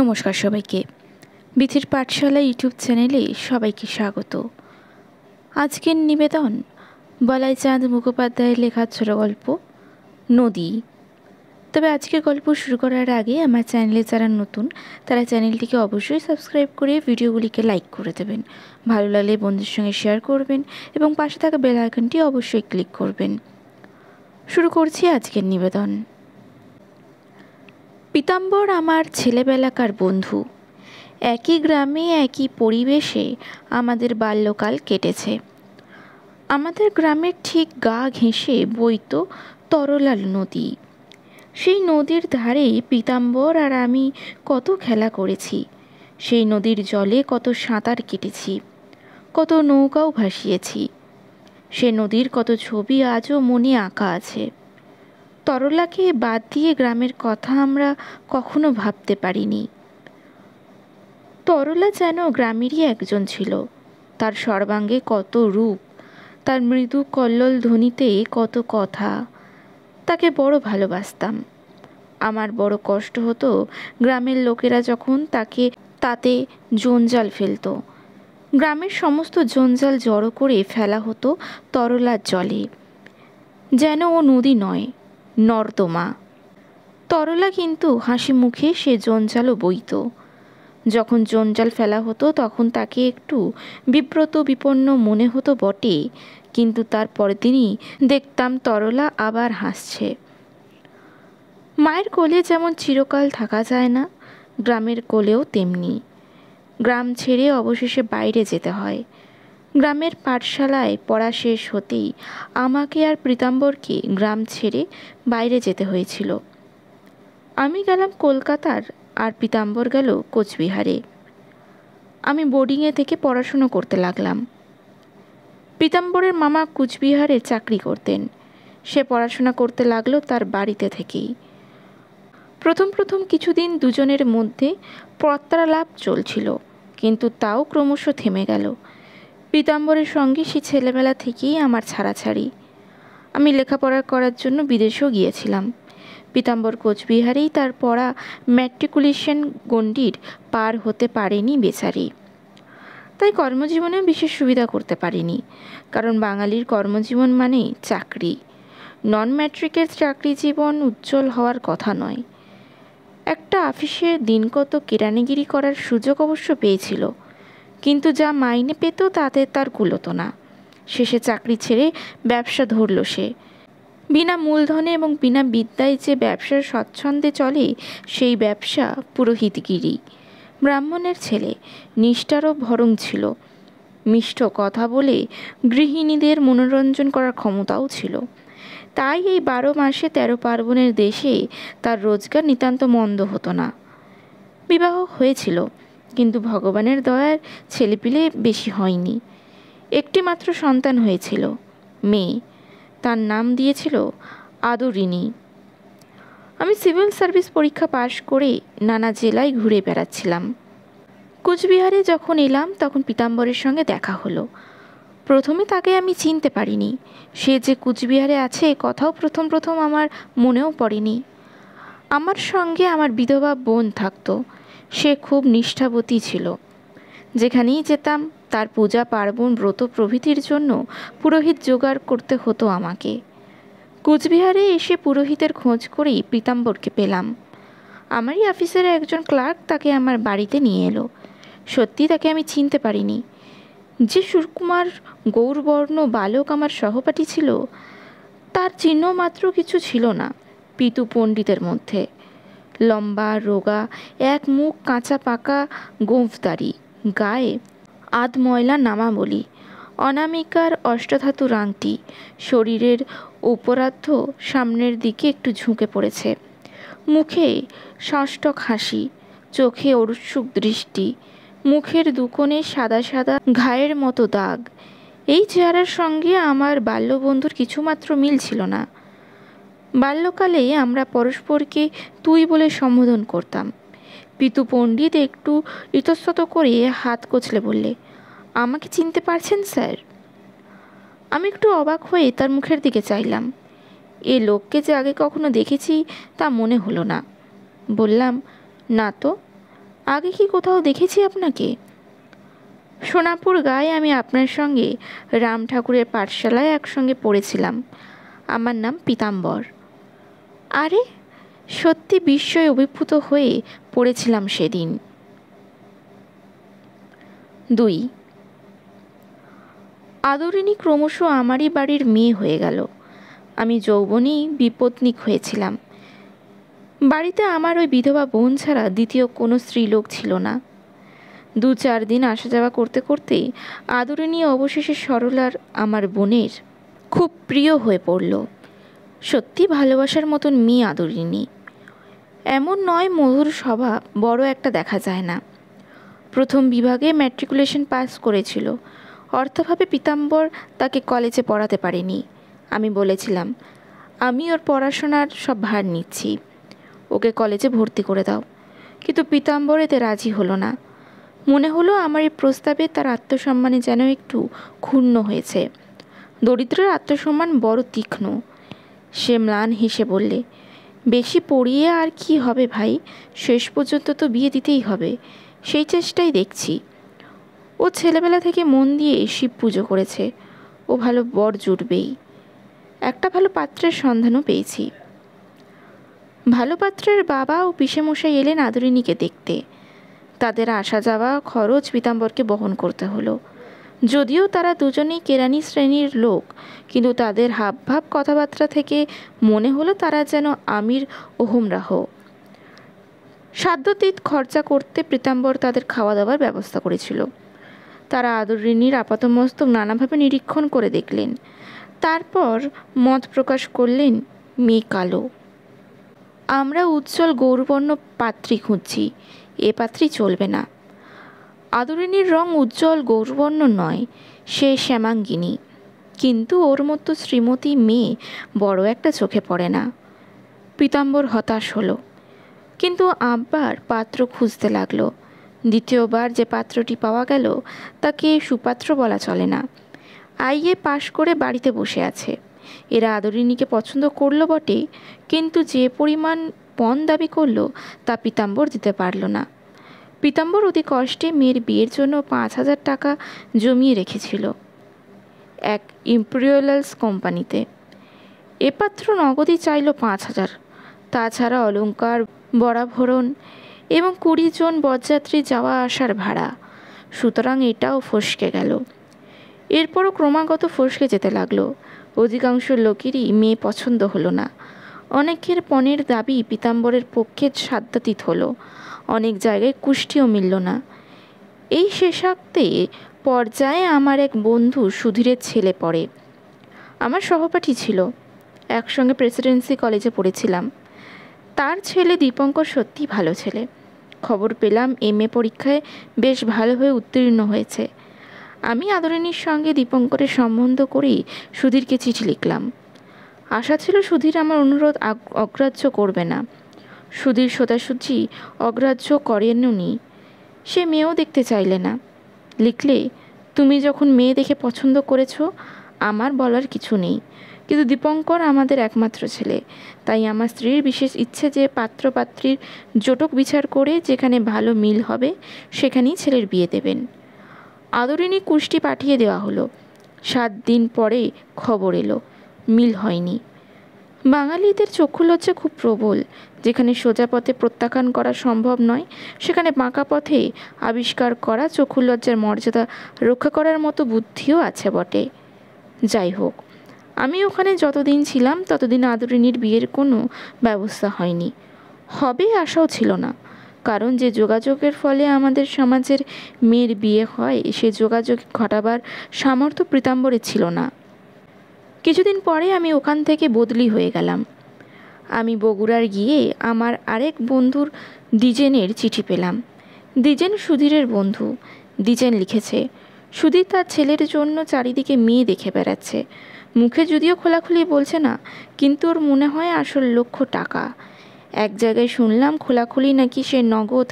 নমস্কার সবাইকে। বিথির পাঠশালা ইউটিউব চ্যানেলে সবাইকে স্বাগত। আজকের নিবেদন বলাইচাঁদ মুখোপাধ্যায়ের লেখা ছোট গল্প নদী। তবে আজকের গল্প শুরু করার আগে আমার চ্যানেলে যারা নতুন তারা চ্যানেলটিকে অবশ্যই সাবস্ক্রাইব করে ভিডিওগুলিকে লাইক করে দেবেন, ভালো লাগলে বন্ধুদের সঙ্গে শেয়ার করবেন এবং পাশে থাকা বেল আইকনটি অবশ্যই ক্লিক করবেন। শুরু করছি আজকের নিবেদন। পীতাম্বর আমার ছেলেবেলাকার বন্ধু। একই গ্রামে একই পরিবেশে আমাদের বাল্যকাল কেটেছে। আমাদের গ্রামের ঠিক গা ঘেঁষে বইত তরলাল নদী। সেই নদীর ধারে পীতাম্বর আর আমি কত খেলা করেছি। সেই নদীর জলে কত সাঁতার কেটেছি, কত নৌকাও ভাসিয়েছি। সে নদীর কত ছবি আজও মনে আঁকা আছে। তরলাকে বাদ দিয়ে গ্রামের কথা আমরা কখনো ভাবতে পারিনি। তরলা যেন গ্রামেরই একজন ছিল। তার সর্বাঙ্গে কত রূপ, তার মৃদু কল্লোল ধ্বনিতে কত কথা। তাকে বড় ভালোবাসতাম। আমার বড় কষ্ট হতো গ্রামের লোকেরা যখন তাতে জঞ্জাল ফেলত। গ্রামের সমস্ত জঞ্জাল জড়ো করে ফেলা হতো তরলার জলে, যেন ও নদী নয়, নর্দমা। তরলা কিন্তু হাসি মুখে সে জঞ্জালও বইত। যখন জঞ্জাল ফেলা হতো তখন তাকে একটু বিব্রত বিপন্ন মনে হতো বটে, কিন্তু তার পরের দিনই দেখতাম তরলা আবার হাসছে। মায়ের কোলে যেমন চিরকাল থাকা যায় না, গ্রামের কোলেও তেমনি। গ্রাম ছেড়ে অবশেষে বাইরে যেতে হয়। গ্রামের পাঠশালায় পড়া শেষ হতেই আমাকে আর পীতাম্বরকে গ্রাম ছেড়ে বাইরে যেতে হয়েছিল। আমি গেলাম কলকাতার আর পীতাম্বর গেল কোচবিহারে। আমি বোর্ডিংয়ে থেকে পড়াশুনো করতে লাগলাম। পীতাম্বরের মামা কোচবিহারে চাকরি করতেন। সে পড়াশোনা করতে লাগলো তার বাড়িতে থেকেই। প্রথম প্রথম কিছুদিন দুজনের মধ্যে পত্রালাপ চলছিল, কিন্তু তাও ক্রমশ থেমে গেল। পীতাম্বরের সঙ্গে সে ছেলেবেলা থেকেই আমার ছাড়াছাড়ি। আমি লেখাপড়া করার জন্য বিদেশেও গিয়েছিলাম। পীতাম্বর কোচবিহারেই তার পড়া ম্যাট্রিকুলেশন গণ্ডির পার হতে পারেনি বেচারি। তাই কর্মজীবনেও বিশেষ সুবিধা করতে পারিনি, কারণ বাঙালির কর্মজীবন মানেই চাকরি। নন ম্যাট্রিকের চাকরি জীবন উজ্জ্বল হওয়ার কথা নয়। একটা অফিসে দিনকত কেরানিগিরি করার সুযোগ অবশ্য পেয়েছিল, কিন্তু যা মাইনে পেত তাতে তার কুলোতো না। শেষে চাকরি ছেড়ে ব্যবসা ধরল সে। বিনা মূলধনে এবং বিনা বিদ্যায় যে ব্যবসার স্বচ্ছন্দে চলে সেই ব্যবসা পুরোহিতগিরি। ব্রাহ্মণের ছেলে, নিষ্ঠারও ভরং ছিল। মিষ্ট কথা বলে গৃহিণীদের মনোরঞ্জন করার ক্ষমতাও ছিল। তাই এই 12 মাসে 13 পার্বণের দেশে তার রোজগার নিতান্ত মন্দ হতো না। বিবাহ হয়েছিল, কিন্তু ভগবানের দয়ার ছেলেপিলে বেশি হয়নি। একটি মাত্র সন্তান হয়েছিল, মেয়ে। তার নাম দিয়েছিল আদরিণী। আমি সিভিল সার্ভিস পরীক্ষা পাশ করে নানা জেলায় ঘুরে বেড়াচ্ছিলাম। কোচবিহারে যখন এলাম তখন পীতাম্বরের সঙ্গে দেখা হলো। প্রথমে তাকে আমি চিনতে পারিনি। সে যে কোচবিহারে আছে কথাও প্রথম প্রথম আমার মনেও পড়েনি। আমার সঙ্গে আমার বিধবা বোন থাকতো। সে খুব নিষ্ঠাবতী ছিল। যেখানেই যেতাম তার পূজা পার্বণ ব্রত প্রভৃতির জন্য পুরোহিত জোগাড় করতে হতো আমাকে। কোচবিহারে এসে পুরোহিতের খোঁজ করেই পীতাম্বরকে পেলাম। আমারই অফিসের একজন ক্লার্ক তাকে আমার বাড়িতে নিয়ে এলো। সত্যি তাকে আমি চিনতে পারিনি। যে সুকুমার গৌরবর্ণ বালক আমার সহপাঠী ছিল, তার চিহ্ন মাত্র কিছু ছিল না পিতু পণ্ডিতের মধ্যে। লম্বা রোগা, এক মুখ কাঁচা পাকা গোঁফদাড়ি, গায়ে আধ ময়লা নামাবলি, অনামিকার অষ্টধাতুর আংটি, শরীরের উপরার্ধ সামনের দিকে একটু ঝুঁকে পড়েছে, মুখে সষ্টক হাসি, চোখে অরুৎসুক দৃষ্টি, মুখের দুকোণে সাদা সাদা ঘায়ের মতো দাগ। এই চেহারার সঙ্গে আমার বাল্যবন্ধুর কিছুমাত্র মিল ছিল না। বাল্যকালে আমরা পরস্পরকে তুই বলে সম্বোধন করতাম। পিতু পণ্ডিত একটু ইতস্তত করে হাত কচলে বললে, আমাকে চিনতে পারছেন স্যার? আমি একটু অবাক হয়ে তার মুখের দিকে চাইলাম। এ লোককে যে আগে কখনো দেখেছি তা মনে হলো না। বললাম, না তো। আগে কি কোথাও দেখেছি আপনাকে? সোনাপুর গায়ে আমি আপনার সঙ্গে রাম ঠাকুরের পাঠশালায় একসঙ্গে পড়েছিলাম। আমার নাম পীতাম্বর। আরে, সত্যি বিস্ময়ে অভিভূত হয়ে পড়েছিলাম সেদিন। 2। আদরিনী ক্রমশ আমারই বাড়ির মেয়ে হয়ে গেল। আমি যৌবনেই বিপত্নিক হয়েছিলাম। বাড়িতে আমার ওই বিধবা বোন ছাড়া দ্বিতীয় কোনো স্ত্রীলোক ছিল না। 2-4 দিন আসা যাওয়া করতে করতেই আদরিনী অবশেষে সরলার, আমার বোনের, খুব প্রিয় হয়ে পড়ল। সত্যি ভালোবাসার মতন মেয়ে আদরিনী। এমন নয়, মধুর স্বভাব বড় একটা দেখা যায় না। প্রথম বিভাগে ম্যাট্রিকুলেশন পাস করেছিল। অর্থাভাবে পীতাম্বর তাকে কলেজে পড়াতে পারেনি। আমি বলেছিলাম, আমি ওর পড়াশোনার সব ভার নিচ্ছি, ওকে কলেজে ভর্তি করে দাও। কিন্তু পীতাম্বর এতে রাজি হলো না। মনে হলো আমার এই প্রস্তাবে তার আত্মসম্মানে যেন একটু ক্ষুণ্ণ হয়েছে। দরিদ্রের আত্মসম্মান বড় তীক্ষ্ণ। সে ম্লান হেসে বললে, বেশি পড়িয়ে আর কি হবে ভাই, শেষ পর্যন্ত তো বিয়ে দিতেই হবে, সেই চেষ্টাই দেখছি। ও ছেলেবেলা থেকে মন দিয়ে শিব পুজো করেছে, ও ভালো বর জুটবেই। একটা ভালো পাত্রের সন্ধানও পেয়েছি। ভালো পাত্রের বাবা ও পিসেমশাই এলেন আদরিনীকে দেখতে। তাদের আসা যাওয়া খরচ পীতাম্বরকে বহন করতে হলো। যদিও তারা দুজনেই কেরানি শ্রেণীর লোক, কিন্তু তাদের হাবভাব কথাবার্তা থেকে মনে হলো তারা যেন আমির ও হোমরাহ। সাধ্যতীত খরচা করতে পীতাম্বর তাদের খাওয়া দাওয়ার ব্যবস্থা করেছিল। তারা আদরিনীর আপাতমস্তক নানাভাবে নিরীক্ষণ করে দেখলেন। তারপর মত প্রকাশ করলেন, মেয়ে কালো। আমরা উজ্জ্বল গৌরবর্ণ পাত্রী খুঁজছি, এ পাত্রী চলবে না। আদরিনীর রং উজ্জ্বল গৌরবর্ণ নয়, সে শ্যামাঙ্গিনী, কিন্তু ওর মতো শ্রীমতী মেয়ে বড় একটা চোখে পড়ে না। পীতাম্বর হতাশ হলো, কিন্তু আবার পাত্র খুঁজতে লাগলো। দ্বিতীয়বার যে পাত্রটি পাওয়া গেল তাকে সুপাত্র বলা চলে না। আইএ পাশ করে বাড়িতে বসে আছে। এরা আদরিনীকে পছন্দ করলো বটে, কিন্তু যে পরিমাণ পণ দাবি করলো তা পীতাম্বর দিতে পারল না। পীতাম্বর অতি কষ্টে মেয়ের বিয়ের জন্য 5,000 টাকা জমিয়ে রেখেছিল এক ইম্পেরিয়ালস কোম্পানিতে। এ পাত্র নগদই চাইল 5,000, তাছাড়া অলংকার, বরাভরণ এবং 20 জন বরযাত্রী যাওয়া আসার ভাড়া। সুতরাং এটাও ফসকে গেল। এরপরও ক্রমাগত ফসকে যেতে লাগলো। অধিকাংশ লোকেরই মেয়ে পছন্দ হলো না। অনেকের পণের দাবি পীতাম্বরের পক্ষে সাধ্যাতীত হলো। অনেক জায়গায় কুষ্টিও মিলল না। এই শেষাক্তে পর্যায়ে আমার এক বন্ধু সুধীরের ছেলে পড়ে। আমার সহপাঠী ছিল, একসঙ্গে প্রেসিডেন্সি কলেজে পড়েছিলাম। তার ছেলে দীপঙ্কর সত্যি ভালো ছেলে। খবর পেলাম MA পরীক্ষায় বেশ ভালো হয়ে উত্তীর্ণ হয়েছে। আমি আদরিনীর সঙ্গে দীপঙ্করের সম্বন্ধ করেই সুধীরকে চিঠি লিখলাম। আশা ছিল সুধীর আমার অনুরোধ অগ্রাহ্য করবে না। সুধীর সোজাসুজি অগ্রাহ্য করেননি। সে মেয়েও দেখতে চাইলে না। লিখলে, তুমি যখন মেয়ে দেখে পছন্দ করেছ আমার বলার কিছু নেই, কিন্তু দীপঙ্কর আমাদের একমাত্র ছেলে, তাই আমার স্ত্রীর বিশেষ ইচ্ছে যে পাত্রপাত্রীর জোটক বিচার করে যেখানে ভালো মিল হবে সেখানেই ছেলের বিয়ে দেবেন। আদরিনী কুষ্টি পাঠিয়ে দেওয়া হলো। 7 দিন পরে খবর এলো, মিল হয়নি। বাঙালিদের চক্ষুলজ্জা খুব প্রবল। যেখানে সোজা পথে প্রত্যাখ্যান করা সম্ভব নয়, সেখানে বাঁকা পথে আবিষ্কার করা চক্ষুলজ্জার মর্যাদা রক্ষা করার মতো বুদ্ধিও আছে বটে। যাই হোক, আমি ওখানে যতদিন ছিলাম ততদিন আদরিনীর বিয়ের কোনো ব্যবস্থা হয়নি। হবে আশাও ছিল না, কারণ যে যোগাযোগের ফলে আমাদের সমাজের মেয়ের বিয়ে হয় সে যোগাযোগ ঘটাবার সামর্থ্য পীতাম্বরের ছিল না। কিছুদিন পরে আমি ওখান থেকে বদলি হয়ে গেলাম। আমি বগুড়ার গিয়ে আমার আরেক বন্ধুর দ্বিজেনের চিঠি পেলাম। দ্বিজেন সুধীরের বন্ধু। দ্বিজেন লিখেছে, সুধীর তার ছেলের জন্য চারিদিকে মেয়ে দেখে বেড়াচ্ছে। মুখে যদিও খোলাখুলি বলছে না, কিন্তু ওর মনে হয় আসল লক্ষ্য টাকা। এক জায়গায় শুনলাম খোলাখুলি নাকি সে নগদ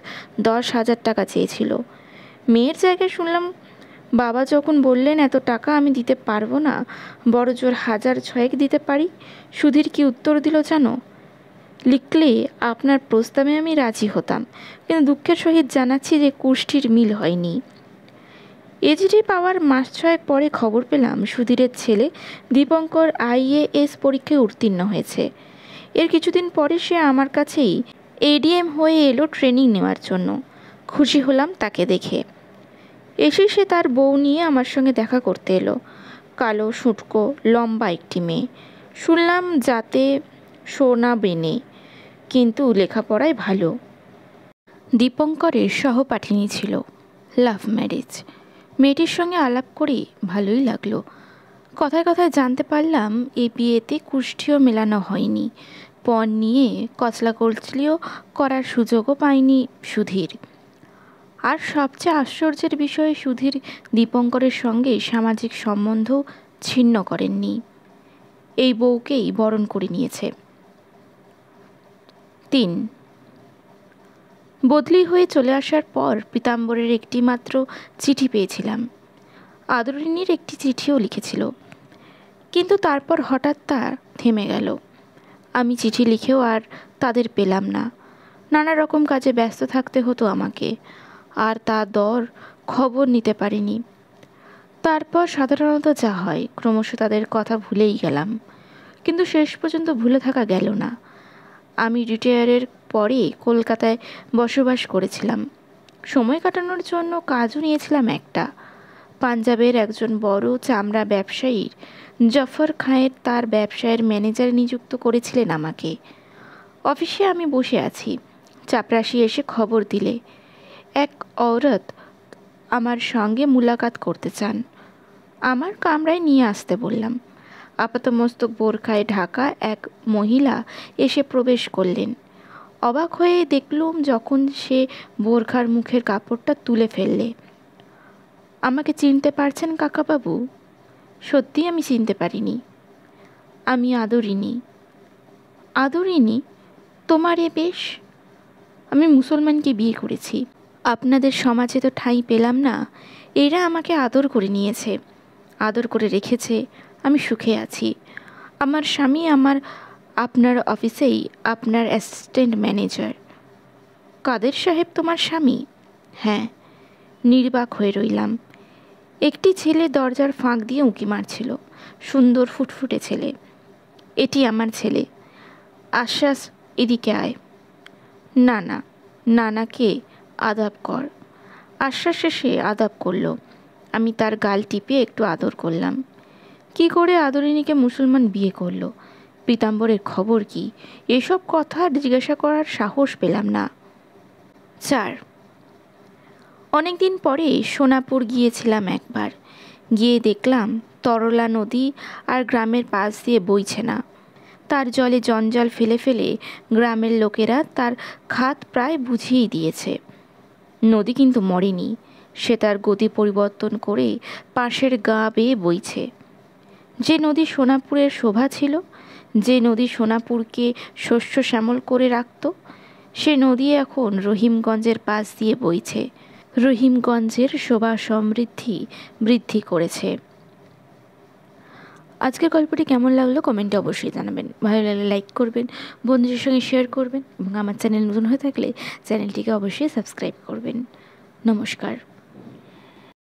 10,000 টাকা চেয়েছিল। মেয়ের জায়গায় শুনলাম বাবা যখন বললেন এত টাকা আমি দিতে পারবো না, বড় জোর 1,000 ছয়েক দিতে পারি। সুধীর কি উত্তর দিল জানো? লিখলে আপনার প্রস্তাবে আমি রাজি হতাম, কিন্তু দুঃখের সহিত জানাচ্ছি যে কুষ্ঠির মিল হয়নি। এজিডি পাওয়ার মাস 6 পরে খবর পেলাম সুধীরের ছেলে দীপঙ্কর IAS পরীক্ষায় উত্তীর্ণ হয়েছে। এর কিছুদিন পরে সে আমার কাছেই ADM হয়ে এলো ট্রেনিং নেওয়ার জন্য। খুশি হলাম তাকে দেখে। এসে সে তার বউ নিয়ে আমার সঙ্গে দেখা করতে এলো। কালো শুঁটকো লম্বা একটি মেয়ে। শুনলাম যাতে সোনা বেনে, কিন্তু লেখাপড়ায় ভালো। দীপঙ্করের সহপাঠিনী ছিল। Love marriage. মেয়েটির সঙ্গে আলাপ করেই ভালোই লাগলো। কথায় কথায় জানতে পারলাম এই বিয়েতে কুষ্ঠিও মেলানো হয়নি। পণ নিয়ে কচলাকচলিও করার সুযোগও পায়নি সুধীর। আর সবচেয়ে আশ্চর্যের বিষয়, সুধীর দীপঙ্করের সঙ্গে সামাজিক সম্বন্ধও ছিন্ন করেননি। এই বউকেই বরণ করে নিয়েছে। 3 বদলি হয়ে চলে আসার পর পীতাম্বরের একটি মাত্র চিঠি পেয়েছিলাম। আদরিনীর একটি চিঠিও লিখেছিল, কিন্তু তারপর হঠাৎ তা থেমে গেল। আমি চিঠি লিখেও আর তাদের পেলাম না। নানা রকম কাজে ব্যস্ত থাকতে হতো আমাকে, আর তা দর খবর নিতে পারিনি। তারপর সাধারণত যা হয়, ক্রমশ তাদের কথা ভুলেই গেলাম। কিন্তু শেষ পর্যন্ত ভুলে থাকা গেল না। আমি রিটায়ারের পরে কলকাতায় বসবাস করেছিলাম। সময় কাটানোর জন্য কাজও নিয়েছিলাম একটা। পাঞ্জাবের একজন বড় চামড়া ব্যবসায়ীর জফর খাঁয়ের তার ব্যবসায়ের ম্যানেজার নিযুক্ত করেছিলেন আমাকে। অফিসে আমি বসে আছি, চাপরাশি এসে খবর দিলে এক औरत আমার সঙ্গে মুলাকাত করতে চান। আমার কামরায় নিয়ে আসতে বললাম। আপাতমস্তক বোরখায় ঢাকা এক মহিলা এসে প্রবেশ করলেন। অবাক হয়ে দেখলুম যখন সে বোরখার মুখের কাপড়টা তুলে ফেললে। আমাকে চিনতে পারছেন কাকাবাবু? সত্যি আমি চিনতে পারিনি। আমি আদরিনী। আদরিনী? তোমার এ বেশ? আমি মুসলমানকে বিয়ে করেছি। আপনাদের সমাজে তো ঠাঁই পেলাম না। এরা আমাকে আদর করে নিয়েছে, আদর করে রেখেছে। আমি সুখে আছি। আমার স্বামী আপনার অফিসেই আপনার অ্যাসিস্ট্যান্ট ম্যানেজার। কাদের সাহেব তোমার স্বামী? হ্যাঁ। নির্বাক হয়ে রইলাম। একটি ছেলে দরজার ফাঁক দিয়ে উঁকি মারছিল। সুন্দর ফুটফুটে ছেলে। এটি আমার ছেলে। আশ্বাস, এদিকে আয়। না না, নানাকে আদাব কর। আশ্বাস শেষে আদাব করল। আমি তার গাল টিপে একটু আদর করলাম। কি করে আদরিনীকে মুসলমান বিয়ে করলো? পীতাম্বরের খবর কি? এসব কথা জিজ্ঞাসা করার সাহস পেলাম না। 4 অনেক দিন পরে সোনাপুর গিয়েছিলাম একবার। গিয়ে দেখলাম তরলা নদী আর গ্রামের পাশ দিয়ে বইছে না। তার জলে জঞ্জাল ফেলে ফেলে গ্রামের লোকেরা তার খাত প্রায় বুঝিয়েই দিয়েছে। নদী কিন্তু মরেনি। সে তার গতি পরিবর্তন করে পাশের গা বেয়ে বইছে। যে নদী সোনাপুরের শোভা ছিল, যে নদী সোনাপুরকে শস্য শ্যামল করে রাখত, সে নদী এখন রহিমগঞ্জের পাশ দিয়ে বইছে। রহিমগঞ্জের শোভা সমৃদ্ধি বৃদ্ধি করেছে। আজকের গল্পটি কেমন লাগলো কমেন্টে অবশ্যই জানাবেন। ভালো লাগলে লাইক করবেন, বন্ধুদের সঙ্গে শেয়ার করবেন এবং আমার চ্যানেল নতুন হয়ে থাকলে চ্যানেলটিকে অবশ্যই সাবস্ক্রাইব করবেন। নমস্কার।